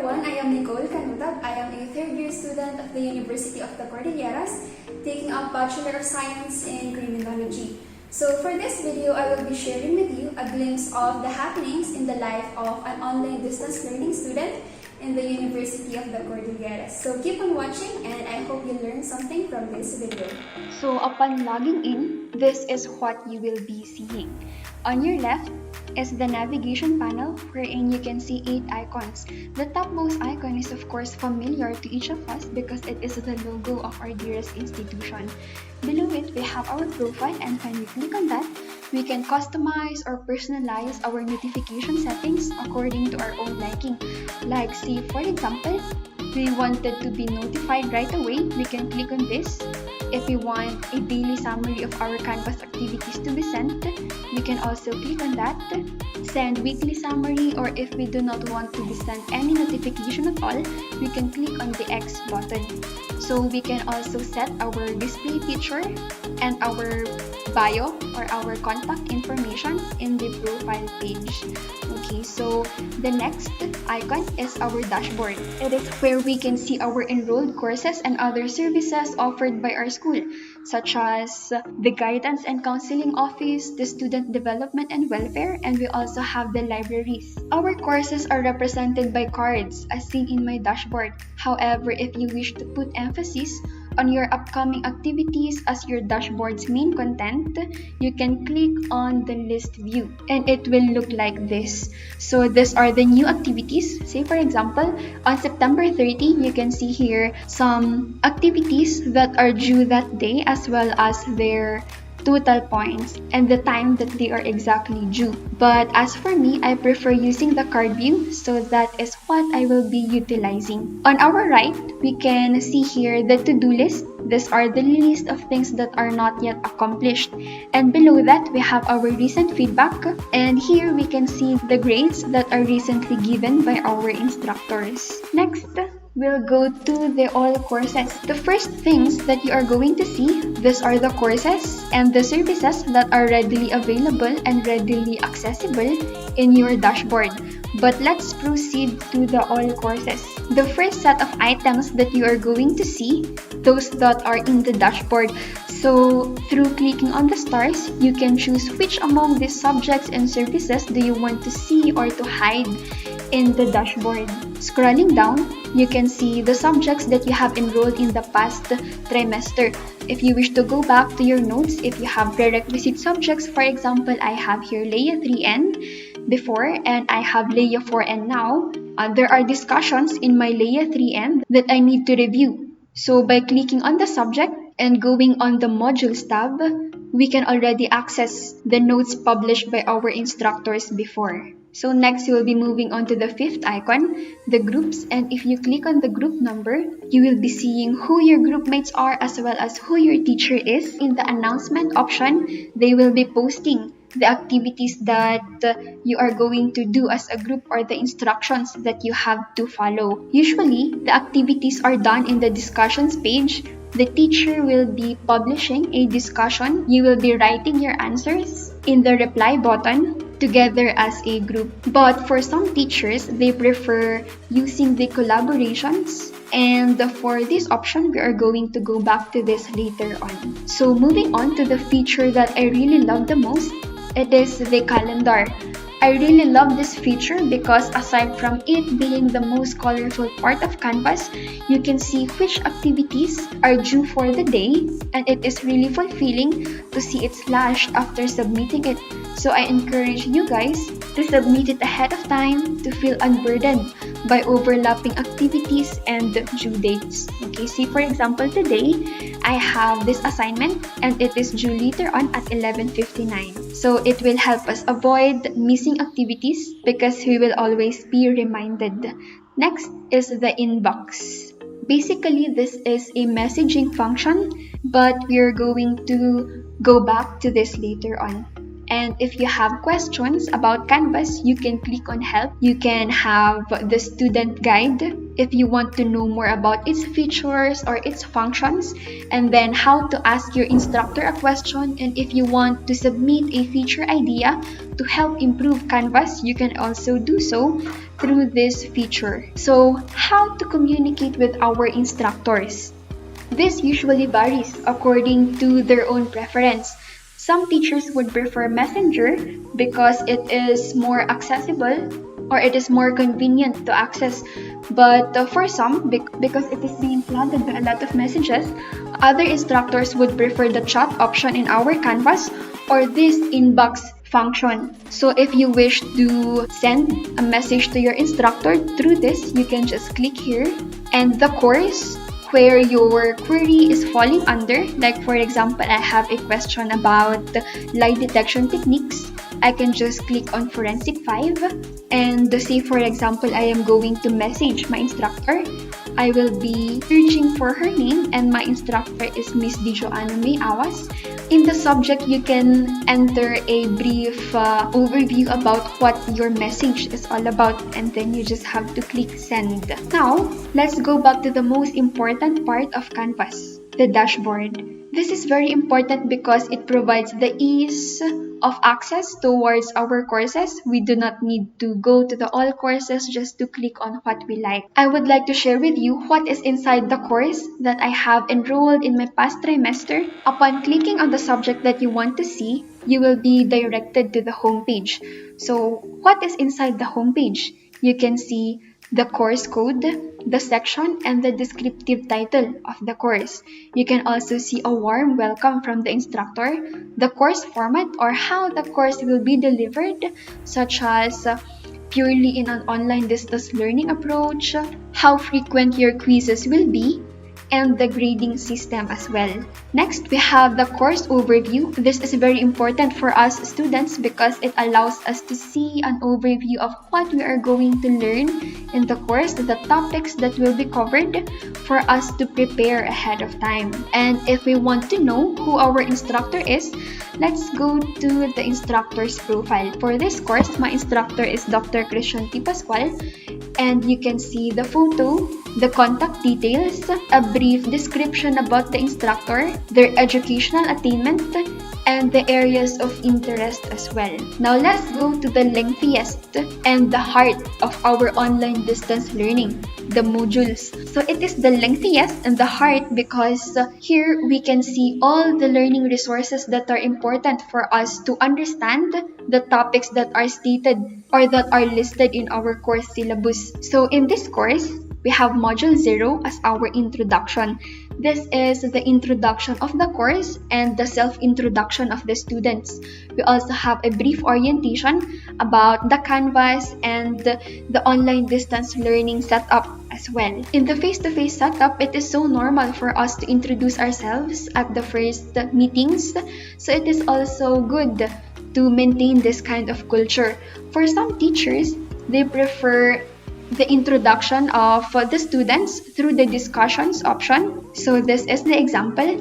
everyone, I am Nicole Canutab. I am a third-year student of the University of the Cordilleras, taking up Bachelor of Science in Criminology. So for this video, I will be sharing with you a glimpse of the happenings in the life of an online distance learning student in the University of the Cordilleras. So keep on watching and I hope you learn something from this video. So upon logging in, this is what you will be seeing. On your left is the navigation panel wherein you can see 8 icons. The topmost icon is of course familiar to each of us because it is the logo of our dearest institution. Below it, we have our profile, and when we click on that, we can customize or personalize our notification settings according to our own liking. Like say for example, we wanted to be notified right away, we can click on this. If we want a daily summary of our Canvas activities to be sent, we can also click on that. Send weekly summary, or if we do not want to be sent any notification at all, we can click on the X button. So we can also set our display picture and our bio or our contact information in the profile page. Okay, so the next icon is our dashboard. It is where we can see our enrolled courses and other services offered by our school, such as the Guidance and Counseling Office, the Student Development and Welfare, and we also have the libraries. Our courses are represented by cards as seen in my dashboard. However, if you wish to put emphasis on your upcoming activities as your dashboard's main content, you can click on the list view and it will look like this. So these are the new activities. Say for example, on September 30, you can see here some activities that are due that day as well as their total points and the time that they are exactly due. But as for me, I prefer using the card view, so that is what I will be utilizing. On our right, we can see here the to-do list. These are the list of things that are not yet accomplished. And below that, we have our recent feedback. And here we can see the grades that are recently given by our instructors. Next, we'll go to the all courses. The first things that you are going to see, these are the courses and the services that are readily available and readily accessible in your dashboard. But let's proceed to the all courses. The first set of items that you are going to see, those that are in the dashboard. So through clicking on the stars, you can choose which among these subjects and services do you want to see or to hide in the dashboard. Scrolling down, you can see the subjects that you have enrolled in the past trimester. If you wish to go back to your notes, if you have prerequisite subjects, for example, I have here Leia 3N before and I have Leia 4N now, there are discussions in my Leia 3N that I need to review. So by clicking on the subject and going on the modules tab, we can already access the notes published by our instructors before. So next, you will be moving on to the fifth icon, the groups, and if you click on the group number, you will be seeing who your group mates are as well as who your teacher is. In the announcement option, they will be posting the activities that you are going to do as a group or the instructions that you have to follow. Usually, the activities are done in the discussions page. The teacher will be publishing a discussion. You will be writing your answers in the reply button together as a group. But for some teachers, they prefer using the collaborations. And for this option, we are going to go back to this later on. So moving on to the feature that I really love the most, it is the calendar. I really love this feature because aside from it being the most colorful part of Canvas, you can see which activities are due for the day, and it is really fulfilling to see it slashed after submitting it. So I encourage you guys to submit it ahead of time to feel unburdened by overlapping activities and due dates. Okay, see for example today, I have this assignment and it is due later on at 11:59. So it will help us avoid missing activities because we will always be reminded. Next is the inbox. Basically, this is a messaging function, but we're going to go back to this later on. And if you have questions about Canvas, you can click on help. You can have the student guide if you want to know more about its features or its functions, and then how to ask your instructor a question. And if you want to submit a feature idea to help improve Canvas, you can also do so through this feature. So, how to communicate with our instructors? This usually varies according to their own preference. Some teachers would prefer Messenger because it is more accessible or it is more convenient to access. But for some, because it is being flooded by a lot of messages, other instructors would prefer the chat option in our Canvas or this inbox function. So if you wish to send a message to your instructor through this, you can just click here, and the course where your query is falling under, like for example, I have a question about lie detection techniques. I can just click on Forensic 5 and say for example, I am going to message my instructor. I will be searching for her name and my instructor is Miss Dijoano May Awas. In the subject, you can enter a brief overview about what your message is all about, and then you just have to click send. Now, let's go back to the most important part of Canvas, the dashboard. This is very important because it provides the ease of access towards our courses. We do not need to go to the all courses just to click on what we like. I would like to share with you what is inside the course that I have enrolled in my past trimester. Upon clicking on the subject that you want to see, you will be directed to the homepage. So, what is inside the homepage? You can see the course code, the section, and the descriptive title of the course. You can also see a warm welcome from the instructor, the course format or how the course will be delivered, such as purely in an online distance learning approach, how frequent your quizzes will be, and the grading system as well. Next, we have the course overview. This is very important for us students because it allows us to see an overview of what we are going to learn in the course, the topics that will be covered for us to prepare ahead of time. And if we want to know who our instructor is, let's go to the instructor's profile. For this course, my instructor is Dr. Christian T. Pascual, and you can see the photo, the contact details, a brief description about the instructor, their educational attainment, and the areas of interest as well. Now let's go to the lengthiest and the heart of our online distance learning, the modules. So it is the lengthiest and the heart because here we can see all the learning resources that are important for us to understand the topics that are stated or that are listed in our course syllabus. So in this course, we have Module 0 as our introduction. This is the introduction of the course and the self-introduction of the students. We also have a brief orientation about the Canvas and the online distance learning setup as well. In the face-to-face setup, it is so normal for us to introduce ourselves at the first meetings. So it is also good to maintain this kind of culture. For some teachers, they prefer the introduction of the students through the discussions option. So this is the example.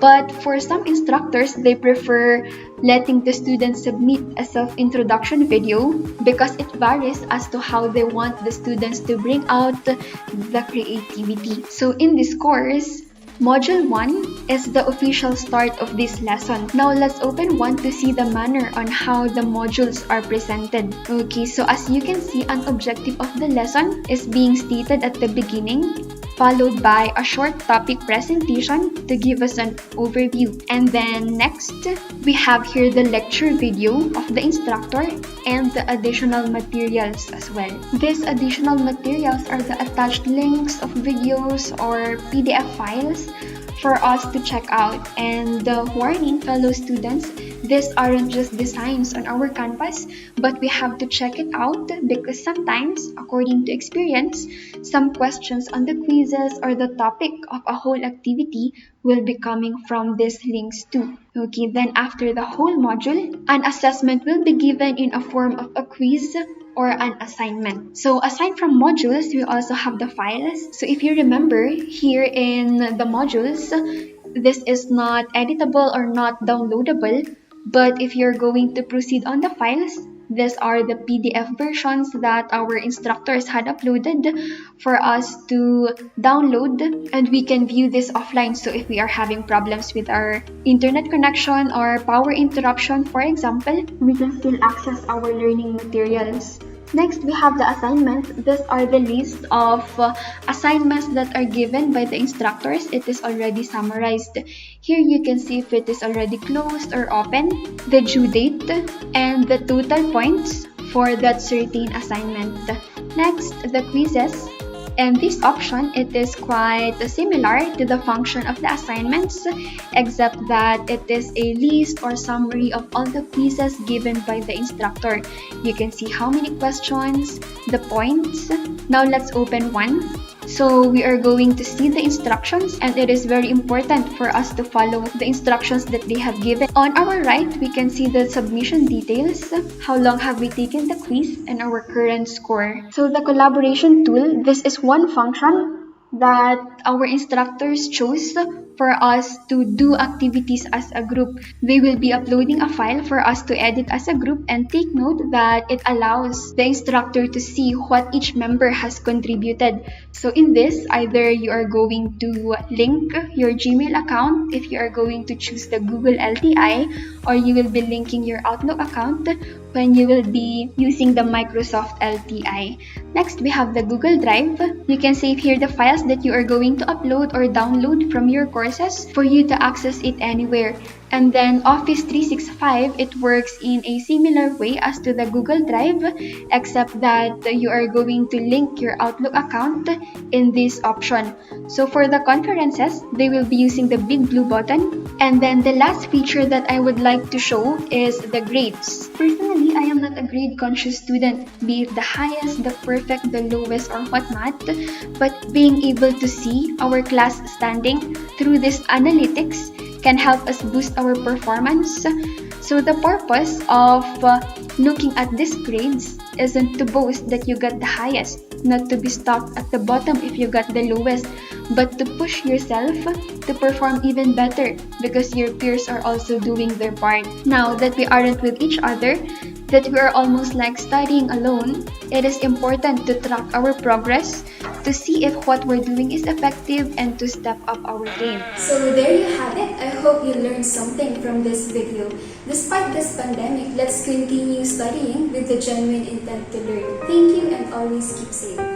But for some instructors, they prefer letting the students submit a self-introduction video because it varies as to how they want the students to bring out the creativity. So in this course, Module 1 is the official start of this lesson. Now let's open 1 to see the manner on how the modules are presented. Okay, so as you can see, an objective of the lesson is being stated at the beginning, followed by a short topic presentation to give us an overview. And then next, we have here the lecture video of the instructor and the additional materials as well. These additional materials are the attached links of videos or PDF files for us to check out. And warning, fellow students, these aren't just designs on our canvas, but we have to check it out because sometimes, according to experience, some questions on the quizzes or the topic of a whole activity will be coming from these links too. Okay, then after the whole module, an assessment will be given in a form of a quiz or an assignment. So aside from modules, we also have the files. So if you remember, here in the modules, this is not editable or not downloadable, But if you're going to proceed on the files, these are the PDF versions that our instructors had uploaded for us to download, and we can view this offline. So if we are having problems with our internet connection or power interruption, for example, we can still access our learning materials. Next, we have the assignments. These are the list of assignments that are given by the instructors. It is already summarized. Here you can see if it is already closed or open, the due date, and the total points for that certain assignment. Next, the quizzes. And this option, it is quite similar to the function of the assignments, except that it is a list or summary of all the quizzes given by the instructor. You can see how many questions, the points. Now let's open one. So we are going to see the instructions, and it is very important for us to follow the instructions that they have given. On our right, we can see the submission details, how long have we taken the quiz, and our current score. So the collaboration tool, this is one function that our instructors chose for us to do activities as a group. They will be uploading a file for us to edit as a group, and take note that it allows the instructor to see what each member has contributed. So in this, either you are going to link your Gmail account if you are going to choose the Google LTI, or you will be linking your Outlook account when you will be using the Microsoft LTI. Next, we have the Google Drive. You can save here the files that you are going to upload or download from your courses for you to access it anywhere. And then Office 365, it works in a similar way as to the Google Drive, except that you are going to link your Outlook account in this option. So for the conferences, they will be using the big blue button. And then the last feature that I would like to show is the grades. Personally, I am not a grade conscious student, be it the highest, the perfect, the lowest, or whatnot. But being able to see our class standing through this analytics can help us boost our performance. So the purpose of looking at these grades isn't to boast that you got the highest, not to be stuck at the bottom if you got the lowest, but to push yourself to perform even better because your peers are also doing their part. Now that we aren't with each other, that we are almost like studying alone, it is important to track our progress, to see if what we're doing is effective, and to step up our game. So there you have it. I hope you learned something from this video. Despite this pandemic, let's continue studying with the genuine intent to learn. Thank you, and always keep safe.